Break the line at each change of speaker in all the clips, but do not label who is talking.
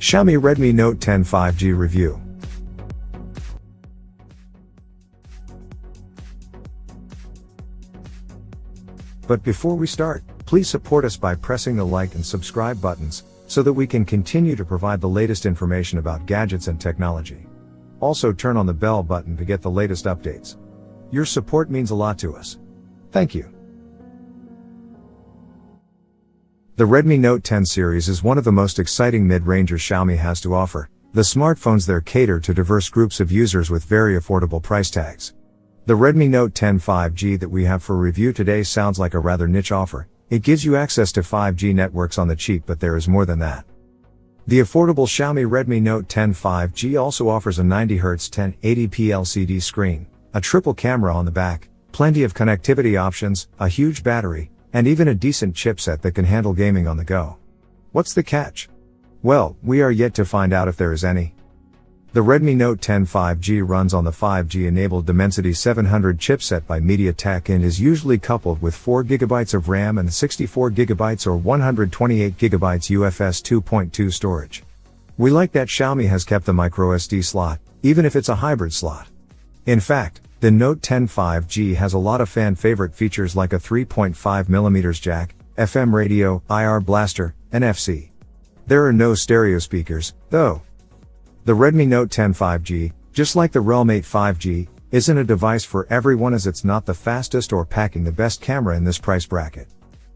Xiaomi Redmi Note 10 5G Review. But before we start, please support us by pressing the like and subscribe buttons, so that we can continue to provide the latest information about gadgets and technology. Also turn on the bell button to get the latest updates. Your support means a lot to us. Thank you. The Redmi Note 10 series is one of the most exciting mid-rangers Xiaomi has to offer. The smartphones there cater to diverse groups of users with very affordable price tags. The Redmi Note 10 5G that we have for review today sounds like a rather niche offer. It gives you access to 5G networks on the cheap, but there is more than that. The affordable Xiaomi Redmi Note 10 5G also offers a 90Hz 1080p LCD screen, a triple camera on the back, plenty of connectivity options, a huge battery, and even a decent chipset that can handle gaming on the go. What's the catch? Well, we are yet to find out if there is any. The Redmi Note 10 5G runs on the 5G-enabled Dimensity 700 chipset by MediaTek and is usually coupled with 4GB of RAM and 64GB or 128GB UFS 2.2 storage. We like that Xiaomi has kept the microSD slot, even if it's a hybrid slot. In fact, the Note 10 5G has a lot of fan-favorite features like a 3.5mm jack, FM radio, IR blaster, and NFC. There are no stereo speakers, though. The Redmi Note 10 5G, just like the Realme 8 5G, isn't a device for everyone as it's not the fastest or packing the best camera in this price bracket.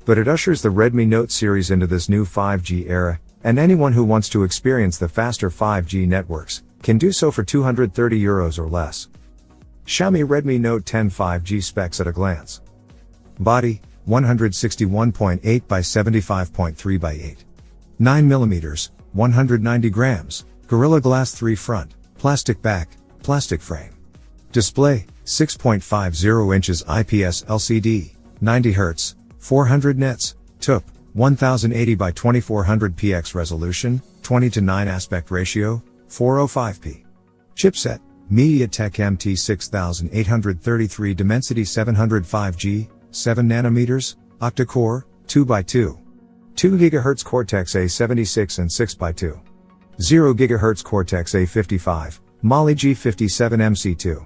But it ushers the Redmi Note series into this new 5G era, and anyone who wants to experience the faster 5G networks can do so for €230 or less. Xiaomi Redmi Note 10 5G specs at a glance. Body, 161.8 by 75.3 by 8. 9mm, 190 grams. Gorilla Glass 3 front, plastic back, plastic frame. Display, 6.50 inches IPS LCD, 90 Hz, 400 nits, TUP, 1080 by 2400 px resolution, 20:9 aspect ratio, 405p. Chipset, MediaTek MT6833 Dimensity 700 5G, 7nm, octa-core, 2x2. 2 GHz Cortex A76 and 6x2. 0 GHz Cortex A55, Mali G57 MC2.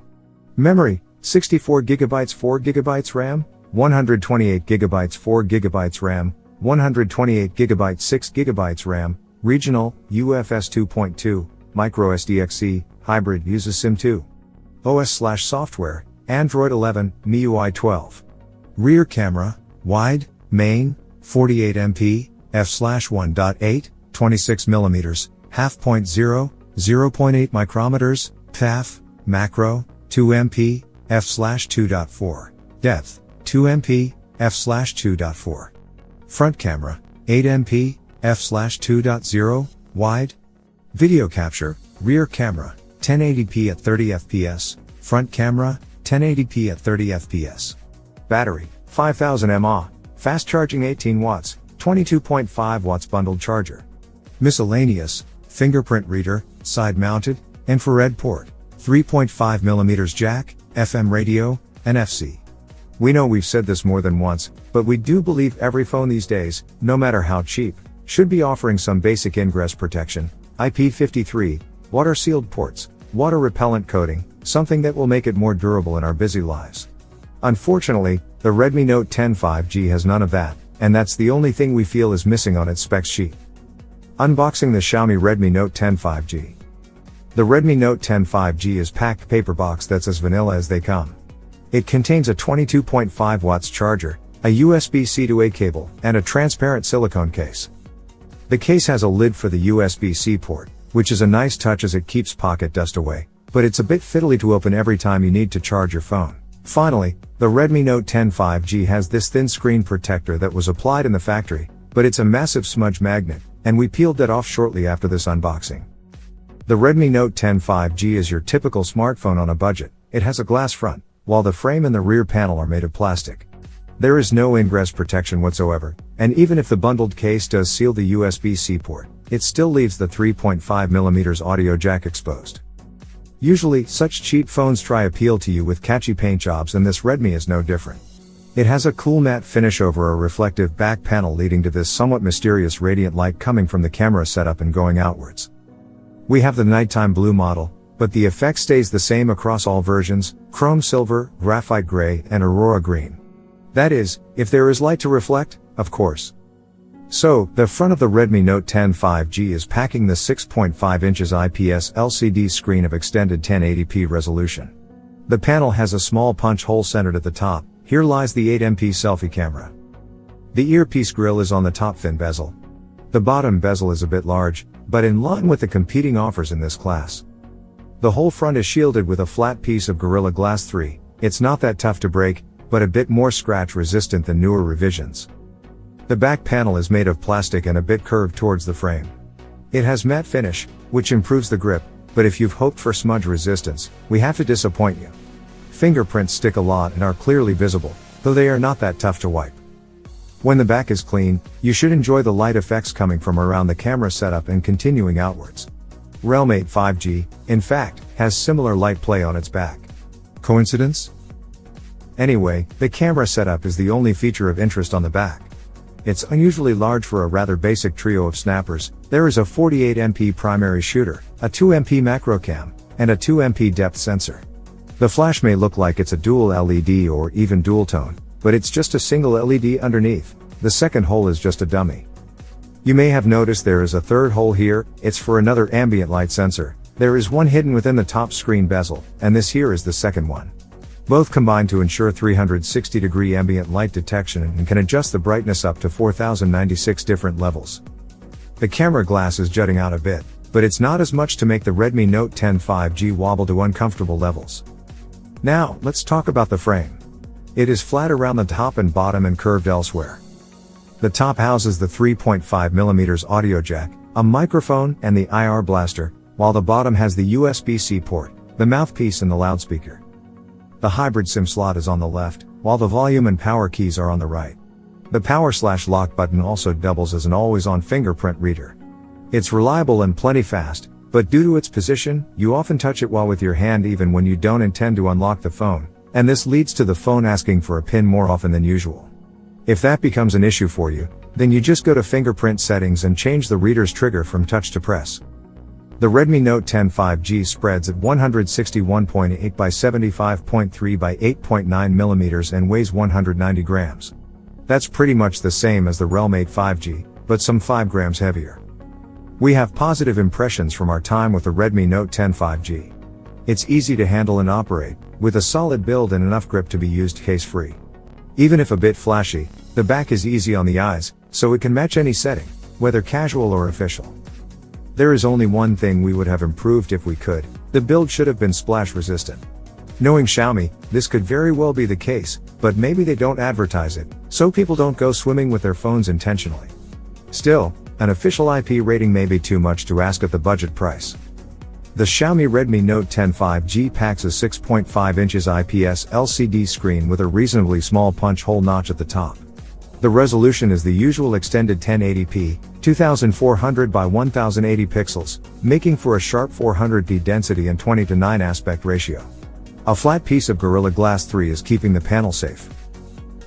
Memory, 64GB 4GB RAM, 128GB 4GB RAM, 128GB 6GB RAM, regional, UFS 2.2, microSD hybrid uses SIM2. OS/software, Android 11, MIUI 12. Rear camera, wide, main, 48MP, f/1.8, 26mm. 1/2.0, 0.8 micrometers, PAF, macro, 2MP, f/2.4, depth, 2MP, f/2.4. Front camera, 8MP, f/2.0, wide. Video capture, rear camera, 1080p at 30fps, front camera, 1080p at 30fps. Battery, 5000 mAh, fast charging 18 watts, 22.5 watts bundled charger. Miscellaneous, fingerprint reader, side-mounted, infrared port, 3.5mm jack, FM radio, NFC. We know we've said this more than once, but we do believe every phone these days, no matter how cheap, should be offering some basic ingress protection, IP53, water-sealed ports, water-repellent coating, something that will make it more durable in our busy lives. Unfortunately, the Redmi Note 10 5G has none of that, and that's the only thing we feel is missing on its specs sheet. Unboxing the Xiaomi Redmi Note 10 5G. The Redmi Note 10 5G is packed paper box that's as vanilla as they come. It contains a 22.5 watts charger, a USB-C to A cable, and a transparent silicone case. The case has a lid for the USB-C port, which is a nice touch as it keeps pocket dust away, but it's a bit fiddly to open every time you need to charge your phone. Finally, the Redmi Note 10 5G has this thin screen protector that was applied in the factory, but it's a massive smudge magnet, and we peeled that off shortly after this unboxing. The Redmi Note 10 5G is your typical smartphone on a budget. It has a glass front, while the frame and the rear panel are made of plastic. There is no ingress protection whatsoever, and even if the bundled case does seal the USB-C port, it still leaves the 3.5mm audio jack exposed. Usually, such cheap phones try appeal to you with catchy paint jobs, and this Redmi is no different. It has a cool matte finish over a reflective back panel, leading to this somewhat mysterious radiant light coming from the camera setup and going outwards. We have the nighttime blue model, but the effect stays the same across all versions: chrome silver, graphite gray, and aurora green. That is, if there is light to reflect, of course. So, the front of the Redmi Note 10 5G is packing the 6.5 inches IPS LCD screen of extended 1080p resolution. The panel has a small punch hole centered at the top. Here lies the 8MP selfie camera. The earpiece grill is on the top thin bezel. The bottom bezel is a bit large, but in line with the competing offers in this class. The whole front is shielded with a flat piece of Gorilla Glass 3. It's not that tough to break, but a bit more scratch resistant than newer revisions. The back panel is made of plastic and a bit curved towards the frame. It has matte finish, which improves the grip, but if you've hoped for smudge resistance, we have to disappoint you. Fingerprints stick a lot and are clearly visible, though they are not that tough to wipe. When the back is clean, you should enjoy the light effects coming from around the camera setup and continuing outwards. Realme 8 5G, in fact, has similar light play on its back. Coincidence? Anyway, the camera setup is the only feature of interest on the back. It's unusually large for a rather basic trio of snappers. There is a 48MP primary shooter, a 2MP macro cam, and a 2MP depth sensor. The flash may look like it's a dual LED or even dual tone, but it's just a single LED underneath. The second hole is just a dummy. You may have noticed there is a third hole here. It's for another ambient light sensor. There is one hidden within the top screen bezel, and this here is the second one. Both combine to ensure 360-degree ambient light detection and can adjust the brightness up to 4096 different levels. The camera glass is jutting out a bit, but it's not as much to make the Redmi Note 10 5G wobble to uncomfortable levels. Now, let's talk about the frame. It is flat around the top and bottom and curved elsewhere. The top houses the 3.5mm audio jack, a microphone, and the IR blaster, while the bottom has the USB-C port, the mouthpiece, and the loudspeaker. The hybrid SIM slot is on the left, while the volume and power keys are on the right. The power/lock button also doubles as an always-on fingerprint reader. It's reliable and plenty fast, but due to its position, you often touch it while with your hand even when you don't intend to unlock the phone, and this leads to the phone asking for a PIN more often than usual. If that becomes an issue for you, then you just go to fingerprint settings and change the reader's trigger from touch to press. The Redmi Note 10 5G spreads at 161.8 by 75.3 by 8.9 mm and weighs 190 grams. That's pretty much the same as the Realme 8 5G, but some 5 grams heavier. We have positive impressions from our time with the Redmi Note 10 5G. It's easy to handle and operate, with a solid build and enough grip to be used case-free. Even if a bit flashy, the back is easy on the eyes, so it can match any setting, whether casual or official. There is only one thing we would have improved if we could: the build should have been splash resistant. Knowing Xiaomi, this could very well be the case, but maybe they don't advertise it, so people don't go swimming with their phones intentionally. Still, an official IP rating may be too much to ask at the budget price. The Xiaomi Redmi Note 10 5G packs a 6.5 inches IPS LCD screen with a reasonably small punch hole notch at the top. The resolution is the usual extended 1080p, 2400 by 1080 pixels, making for a sharp 400p density and 20:9 aspect ratio. A flat piece of Gorilla Glass 3 is keeping the panel safe.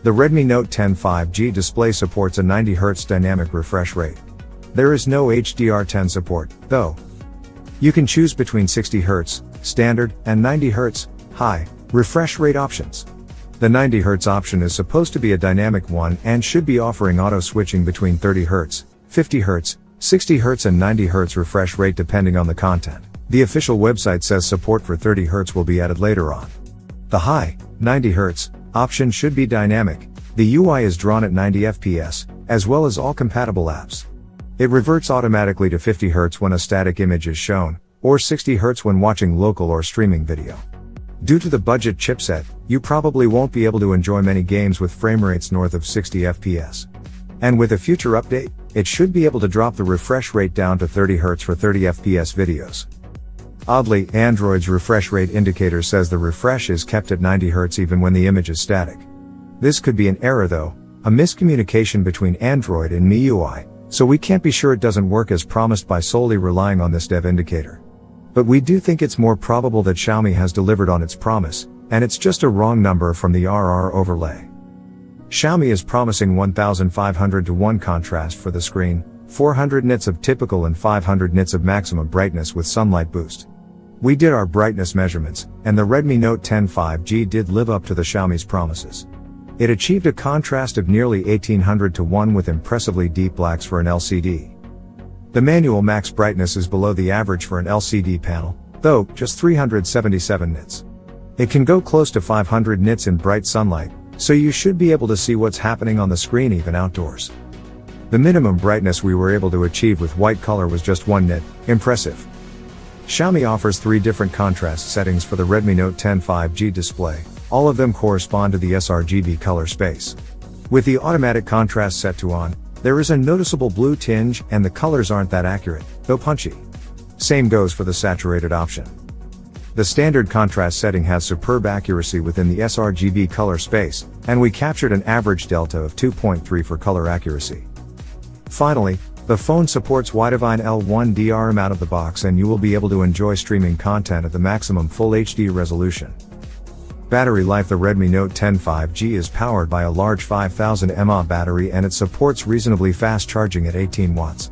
The Redmi Note 10 5G display supports a 90Hz dynamic refresh rate. There is no HDR10 support, though. You can choose between 60Hz, standard, and 90Hz, high, refresh rate options. The 90Hz option is supposed to be a dynamic one and should be offering auto switching between 30Hz, 50Hz, 60Hz and 90Hz refresh rate depending on the content. The official website says support for 30Hz will be added later on. The high, 90Hz, option should be dynamic. The UI is drawn at 90 FPS, as well as all compatible apps. It reverts automatically to 50Hz when a static image is shown, or 60Hz when watching local or streaming video. Due to the budget chipset, you probably won't be able to enjoy many games with frame rates north of 60 FPS. And with a future update, it should be able to drop the refresh rate down to 30Hz for 30 FPS videos. Oddly, Android's refresh rate indicator says the refresh is kept at 90Hz even when the image is static. This could be an error though, a miscommunication between Android and MIUI, so we can't be sure it doesn't work as promised by solely relying on this dev indicator. But we do think it's more probable that Xiaomi has delivered on its promise, and it's just a wrong number from the RR overlay. Xiaomi is promising 1500 to 1 contrast for the screen, 400 nits of typical and 500 nits of maximum brightness with sunlight boost. We did our brightness measurements, and the Redmi Note 10 5G did live up to the Xiaomi's promises. It achieved a contrast of nearly 1800 to 1 with impressively deep blacks for an LCD. The manual max brightness is below the average for an LCD panel, though, just 377 nits. It can go close to 500 nits in bright sunlight, so you should be able to see what's happening on the screen even outdoors. The minimum brightness we were able to achieve with white color was just 1 nit, impressive. Xiaomi offers 3 different contrast settings for the Redmi Note 10 5G display, all of them correspond to the sRGB color space. With the automatic contrast set to on, there is a noticeable blue tinge and the colors aren't that accurate, though punchy. Same goes for the saturated option. The standard contrast setting has superb accuracy within the sRGB color space, and we captured an average delta of 2.3 for color accuracy. Finally, the phone supports Widevine L1 DRM out of the box and you will be able to enjoy streaming content at the maximum Full HD resolution. Battery life: the Redmi Note 10 5G is powered by a large 5000 mAh battery and it supports reasonably fast charging at 18 watts.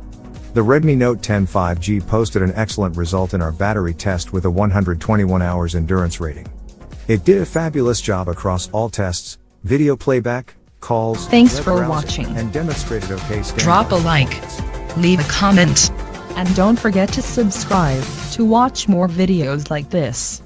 The Redmi Note 10 5G posted an excellent result in our battery test with a 121 hours endurance rating. It did a fabulous job across all tests, video playback, calls,
Thanks
web
for
browsing,
watching.
and demonstrated okay standby.
Drop a like, leave a comment, and don't forget to subscribe to watch more videos like this.